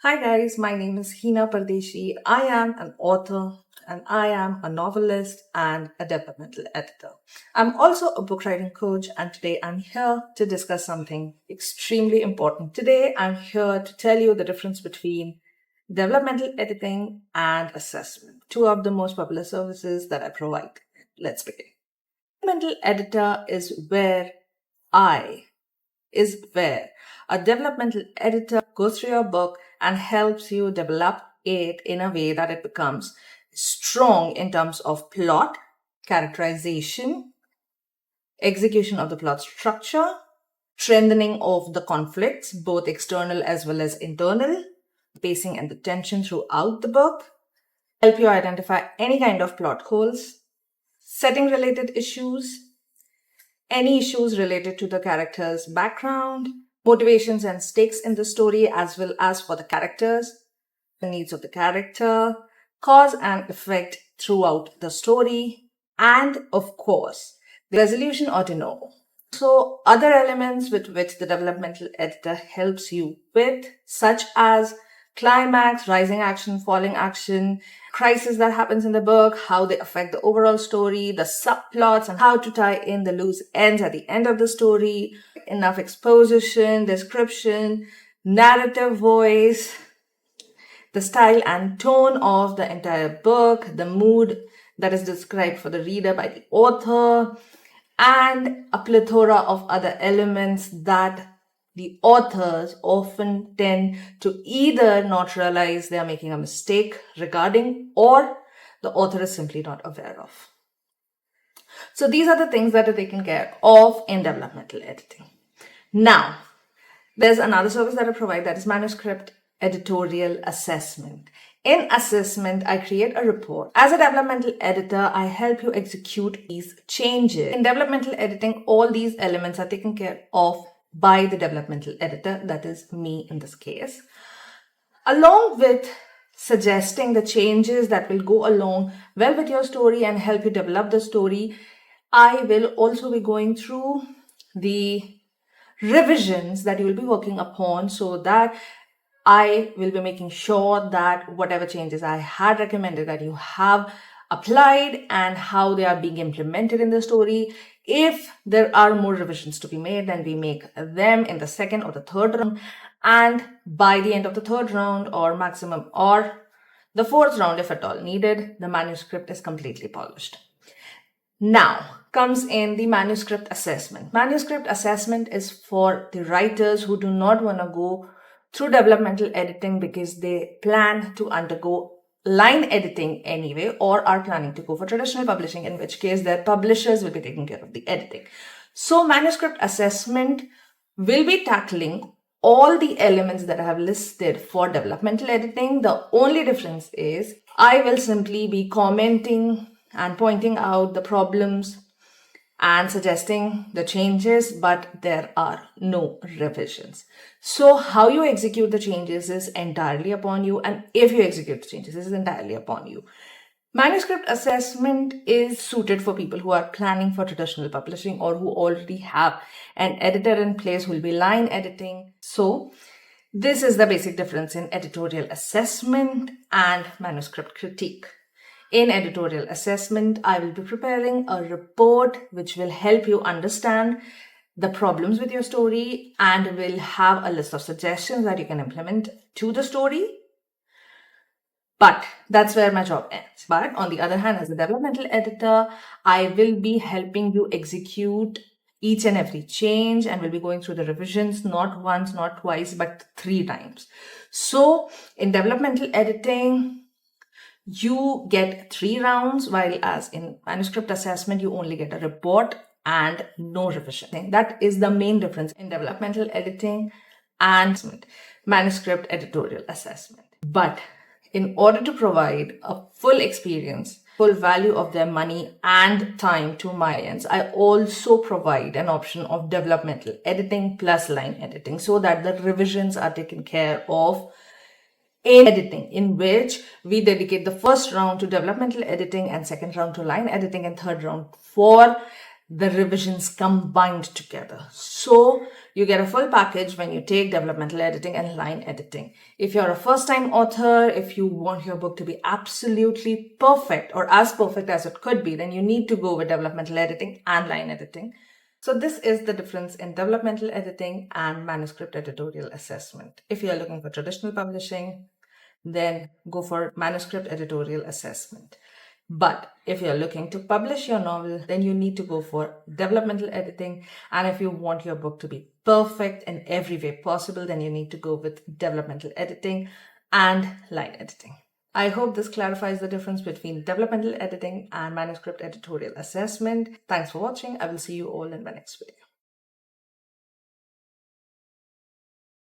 Hi guys, my name is Hina Pardeshi. I am an author and I am a novelist and a developmental editor. I'm also a book writing coach, and today I'm here to discuss something extremely important. Today I'm here to tell you the difference between developmental editing and assessment, two of the most popular services that I provide. Let's begin. Developmental editor is where a developmental editor goes through your book and helps you develop it in a way that it becomes strong in terms of plot, characterization, execution of the plot structure, strengthening of the conflicts, both external as well as internal, pacing and the tension throughout the book, help you identify any kind of plot holes, setting related issues, any issues related to the character's background, motivations and stakes in the story, as well as for the characters, the needs of the character, cause and effect throughout the story, and of course, the resolution or denouement. So, other elements with which the developmental editor helps you with, such as climax, rising action, falling action, crisis that happens in the book, how they affect the overall story, the subplots, and how to tie in the loose ends at the end of the story, enough exposition, description, narrative voice, the style and tone of the entire book, the mood that is described for the reader by the author, and a plethora of other elements that the authors often tend to either not realize they are making a mistake regarding, or the author is simply not aware of. So these are the things that are taken care of in developmental editing. Now, there's another service that I provide, that is Manuscript Editorial Assessment. In assessment, I create a report. As a developmental editor, I help you execute these changes. In developmental editing, all these elements are taken care of by the developmental editor, that is me in this case, along with suggesting the changes that will go along well with your story and help you develop the story. I will also be going through the revisions that you will be working upon, so that I will be making sure that whatever changes I had recommended that you have applied and how they are being implemented in the story. If there are more revisions to be made, then we make them in the second or the third round. And by the end of the third round, or maximum, or the fourth round, if at all needed, the manuscript is completely polished. Now comes in the manuscript assessment. Manuscript assessment is for the writers who do not want to go through developmental editing because they plan to undergo line editing anyway, or are planning to go for traditional publishing, in which case their publishers will be taking care of the editing. So manuscript assessment will be tackling all the elements that I have listed for developmental editing. The only difference is I will simply be commenting and pointing out the problems and suggesting the changes, but there are no revisions. So how you execute the changes is entirely upon you, and if you execute the changes is entirely upon you. Manuscript assessment is suited for people who are planning for traditional publishing or who already have an editor in place who will be line editing. So this is the basic difference in editorial assessment and manuscript critique. In editorial assessment, I will be preparing a report which will help you understand the problems with your story and will have a list of suggestions that you can implement to the story. But that's where my job ends. But on the other hand, as a developmental editor, I will be helping you execute each and every change and will be going through the revisions, not once, not twice, but 3 times. So in developmental editing, you get 3 rounds, while as in manuscript assessment, you only get a report and no revision. That is the main difference in developmental editing and manuscript editorial assessment. But in order to provide a full experience, full value of their money and time to my clients, I also provide an option of developmental editing plus line editing, so that the revisions are taken care of in editing, in which we dedicate the first round to developmental editing and second round to line editing and third round for the revisions combined together. So You get a full package when you take developmental editing and line editing. If you're a first-time author, if you want your book to be absolutely perfect or as perfect as it could be, then you need to go with developmental editing and line editing. So this is the difference in developmental editing and manuscript editorial assessment. If you're looking for traditional publishing, then go for manuscript editorial assessment. But if you're looking to publish your novel, then you need to go for developmental editing. And if you want your book to be perfect in every way possible, then you need to go with developmental editing and line editing. I hope this clarifies the difference between developmental editing and manuscript editorial assessment. Thanks for watching. I will see you all in my next video.